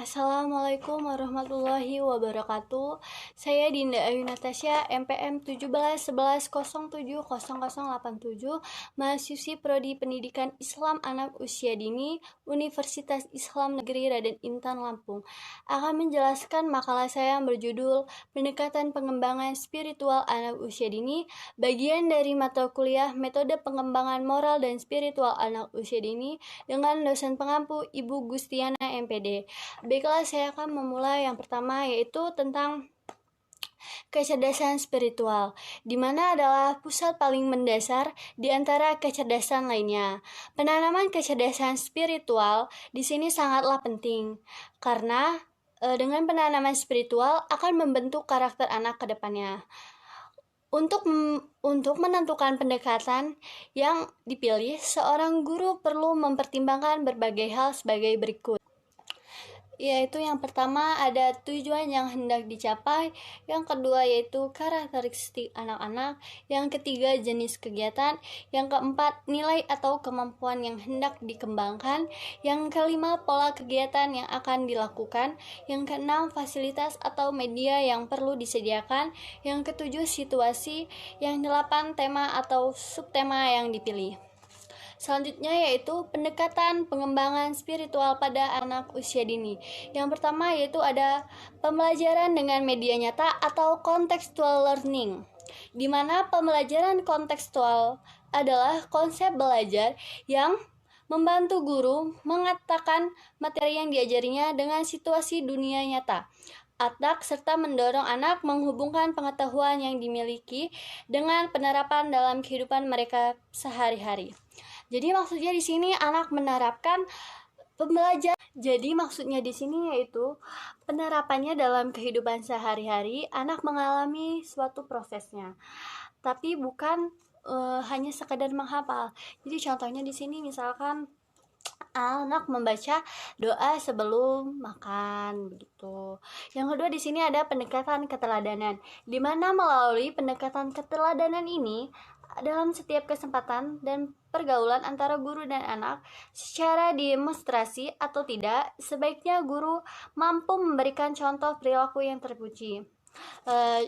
Assalamualaikum warahmatullahi wabarakatuh. Saya Dinda Ayu Natasha, MPM 1711070087, mahasiswi Prodi Pendidikan Islam Anak Usia Dini, Universitas Islam Negeri Raden Intan Lampung. Akan menjelaskan makalah saya yang berjudul Pendekatan Pengembangan Spiritual Anak Usia Dini, bagian dari mata kuliah Metode Pengembangan Moral dan Spiritual Anak Usia Dini dengan dosen pengampu Ibu Gustiana MPD. Baiklah, saya akan memulai yang pertama, yaitu tentang kecerdasan spiritual, di mana adalah pusat paling mendasar di antara kecerdasan lainnya. Penanaman kecerdasan spiritual di sini sangatlah penting, karena dengan penanaman spiritual akan membentuk karakter anak ke depannya. Untuk menentukan pendekatan yang dipilih, seorang guru perlu mempertimbangkan berbagai hal sebagai berikut. Yaitu yang pertama ada tujuan yang hendak dicapai, yang kedua yaitu karakteristik anak-anak, yang ketiga jenis kegiatan, yang keempat nilai atau kemampuan yang hendak dikembangkan, yang kelima pola kegiatan yang akan dilakukan, yang keenam fasilitas atau media yang perlu disediakan, yang ketujuh situasi, yang delapan tema atau subtema yang dipilih. Selanjutnya yaitu pendekatan pengembangan spiritual pada anak usia dini. Yang pertama yaitu ada pembelajaran dengan media nyata atau contextual learning, di mana pembelajaran kontekstual adalah konsep belajar yang membantu guru mengatakan materi yang diajarinya dengan situasi dunia nyata, serta mendorong anak menghubungkan pengetahuan yang dimiliki dengan penerapan dalam kehidupan mereka sehari-hari. Jadi maksudnya di sini anak menerapkan pembelajaran. Jadi maksudnya di sini yaitu penerapannya dalam kehidupan sehari-hari, anak mengalami suatu prosesnya. Tapi bukan hanya sekadar menghafal. Jadi contohnya di sini misalkan anak membaca doa sebelum makan begitu. Yang kedua di sini ada pendekatan keteladanan, di mana melalui pendekatan keteladanan ini dalam setiap kesempatan dan pergaulan antara guru dan anak secara demonstrasi atau tidak, sebaiknya guru mampu memberikan contoh perilaku yang terpuji.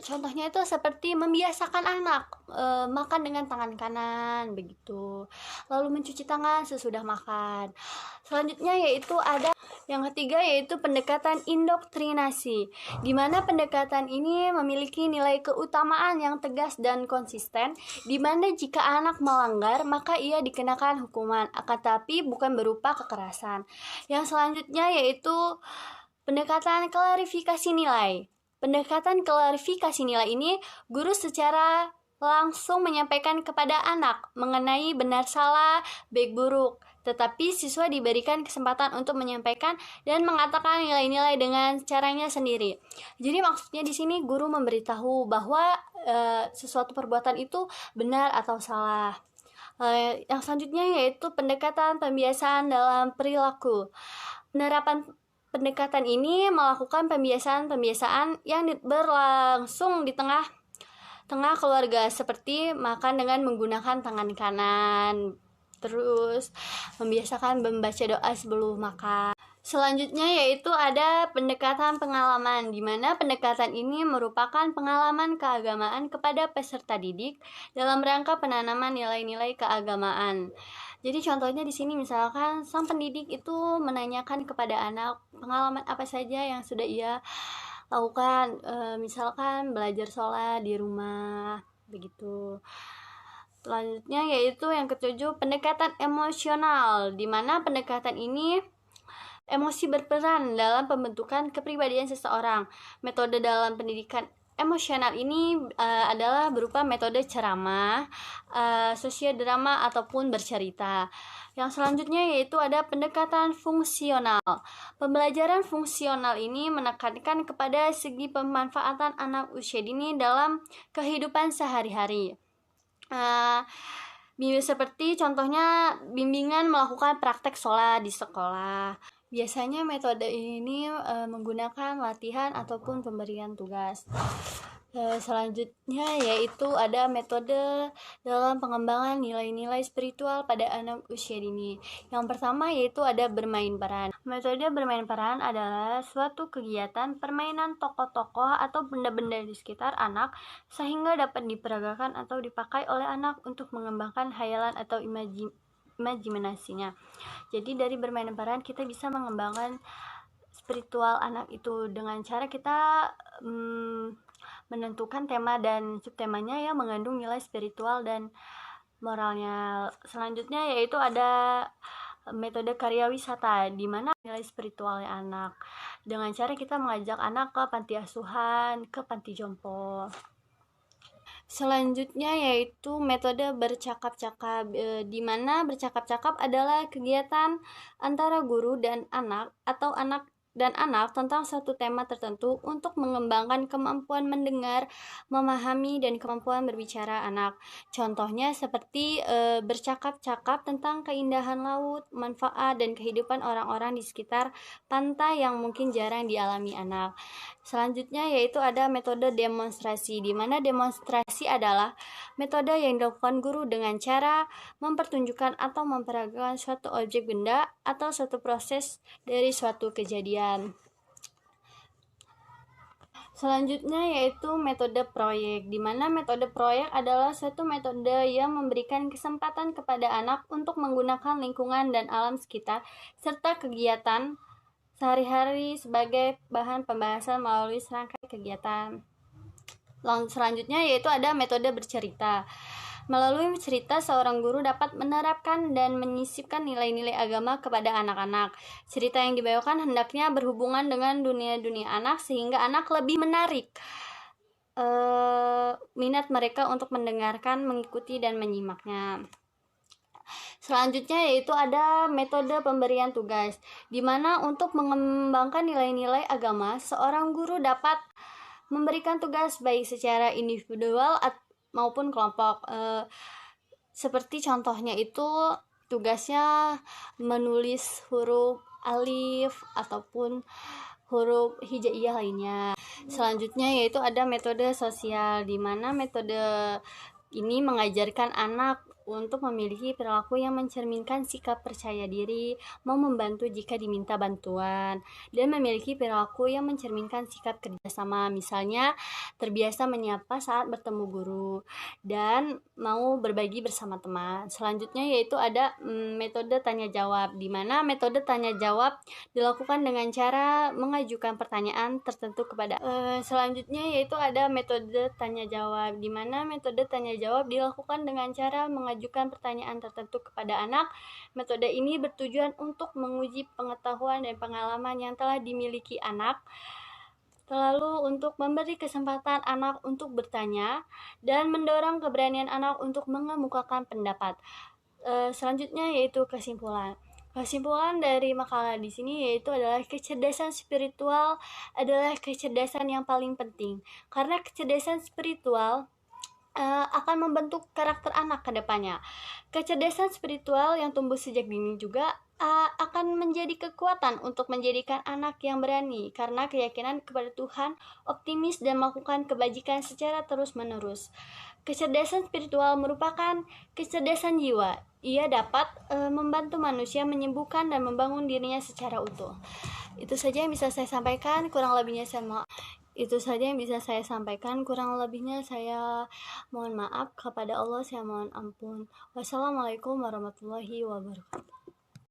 Contohnya itu seperti membiasakan anak makan dengan tangan kanan begitu, lalu mencuci tangan sesudah makan. Selanjutnya yaitu ada yang ketiga yaitu pendekatan indoktrinasi, di mana pendekatan ini memiliki nilai keutamaan yang tegas dan konsisten, di mana jika anak melanggar maka ia dikenakan hukuman, akan tapi bukan berupa kekerasan. Yang selanjutnya yaitu pendekatan klarifikasi nilai. Pendekatan klarifikasi nilai ini, guru secara langsung menyampaikan kepada anak mengenai benar salah, baik buruk, tetapi siswa diberikan kesempatan untuk menyampaikan dan mengatakan nilai-nilai dengan caranya sendiri. Jadi maksudnya di sini guru memberitahu bahwa sesuatu perbuatan itu benar atau salah. Yang selanjutnya yaitu pendekatan pembiasaan dalam perilaku. Penerapan pendekatan ini melakukan pembiasaan yang berlangsung di tengah keluarga, seperti makan dengan menggunakan tangan kanan, terus membiasakan membaca doa sebelum makan. Selanjutnya yaitu ada pendekatan pengalaman, di mana pendekatan ini merupakan pengalaman keagamaan kepada peserta didik dalam rangka penanaman nilai-nilai keagamaan. Jadi contohnya di sini misalkan sang pendidik itu menanyakan kepada anak pengalaman apa saja yang sudah ia lakukan, misalkan belajar sholat di rumah begitu. Selanjutnya yaitu yang ketujuh pendekatan emosional, di mana pendekatan ini emosi berperan dalam pembentukan kepribadian seseorang. Metode dalam pendidikan emosional ini adalah berupa metode ceramah, sosiodrama ataupun bercerita. Yang selanjutnya yaitu ada pendekatan fungsional. Pembelajaran fungsional ini menekankan kepada segi pemanfaatan anak usia dini dalam kehidupan sehari-hari. Seperti contohnya bimbingan melakukan praktek sholat di sekolah. Biasanya metode ini menggunakan latihan ataupun pemberian tugas. Selanjutnya yaitu ada metode dalam pengembangan nilai-nilai spiritual pada anak usia dini. Yang pertama yaitu ada bermain peran. Metode bermain peran adalah suatu kegiatan permainan tokoh-tokoh atau benda-benda di sekitar anak sehingga dapat diperagakan atau dipakai oleh anak untuk mengembangkan hayalan atau imajinasinya. Jadi dari bermain peran kita bisa mengembangkan spiritual anak itu dengan cara kita menentukan tema dan subtemanya yang mengandung nilai spiritual dan moralnya. Selanjutnya yaitu ada metode karya wisata di mana nilai spiritualnya anak dengan cara kita mengajak anak ke panti asuhan, ke panti jompo. Selanjutnya yaitu metode bercakap-cakap, di mana bercakap-cakap adalah kegiatan antara guru dan anak atau anak dan anak tentang satu tema tertentu untuk mengembangkan kemampuan mendengar, memahami, dan kemampuan berbicara anak. Contohnya seperti bercakap-cakap tentang keindahan laut, manfaat, dan kehidupan orang-orang di sekitar pantai yang mungkin jarang dialami anak. Selanjutnya yaitu ada metode demonstrasi, di mana demonstrasi adalah metode yang dilakukan guru dengan cara mempertunjukkan atau memperagakan suatu objek benda atau suatu proses dari suatu kejadian. Selanjutnya yaitu metode proyek, di mana metode proyek adalah suatu metode yang memberikan kesempatan kepada anak untuk menggunakan lingkungan dan alam sekitar serta kegiatan sehari-hari sebagai bahan pembahasan melalui serangkaian kegiatan. Selanjutnya yaitu ada metode bercerita. Melalui cerita, seorang guru dapat menerapkan dan menyisipkan nilai-nilai agama kepada anak-anak. Cerita yang dibawakan hendaknya berhubungan dengan dunia-dunia anak sehingga anak lebih menarik minat mereka untuk mendengarkan, mengikuti, dan menyimaknya. Selanjutnya yaitu ada metode pemberian tugas, di mana untuk mengembangkan nilai-nilai agama, seorang guru dapat memberikan tugas baik secara individual maupun kelompok. Seperti contohnya itu tugasnya menulis huruf alif ataupun huruf hijaiyah lainnya. Selanjutnya yaitu ada metode sosial, di mana metode ini mengajarkan anak untuk memiliki perilaku yang mencerminkan sikap percaya diri, mau membantu jika diminta bantuan, dan memiliki perilaku yang mencerminkan sikap kerjasama, misalnya terbiasa menyapa saat bertemu guru, dan mau berbagi bersama teman. Selanjutnya yaitu ada metode tanya jawab, di mana metode tanya jawab dilakukan dengan cara mengajukan pertanyaan tertentu kepada selanjutnya yaitu ada metode tanya jawab, di mana metode tanya jawab dilakukan dengan cara mengajukan pertanyaan tertentu kepada anak. Metode ini bertujuan untuk menguji pengetahuan dan pengalaman yang telah dimiliki anak, lalu untuk memberi kesempatan anak untuk bertanya dan mendorong keberanian anak untuk mengemukakan pendapat. Selanjutnya yaitu kesimpulan. Kesimpulan dari makalah di sini yaitu adalah kecerdasan spiritual adalah kecerdasan yang paling penting, karena kecerdasan spiritual akan membentuk karakter anak ke depannya. Kecerdasan spiritual yang tumbuh sejak dini juga akan menjadi kekuatan untuk menjadikan anak yang berani karena keyakinan kepada Tuhan, optimis, dan melakukan kebajikan secara terus-menerus. Kecerdasan spiritual merupakan kecerdasan jiwa. Ia dapat membantu manusia menyembuhkan dan membangun dirinya secara utuh. Itu saja yang bisa saya sampaikan, kurang lebihnya saya mohon maaf. Kepada Allah saya mohon ampun. Wassalamualaikum warahmatullahi wabarakatuh.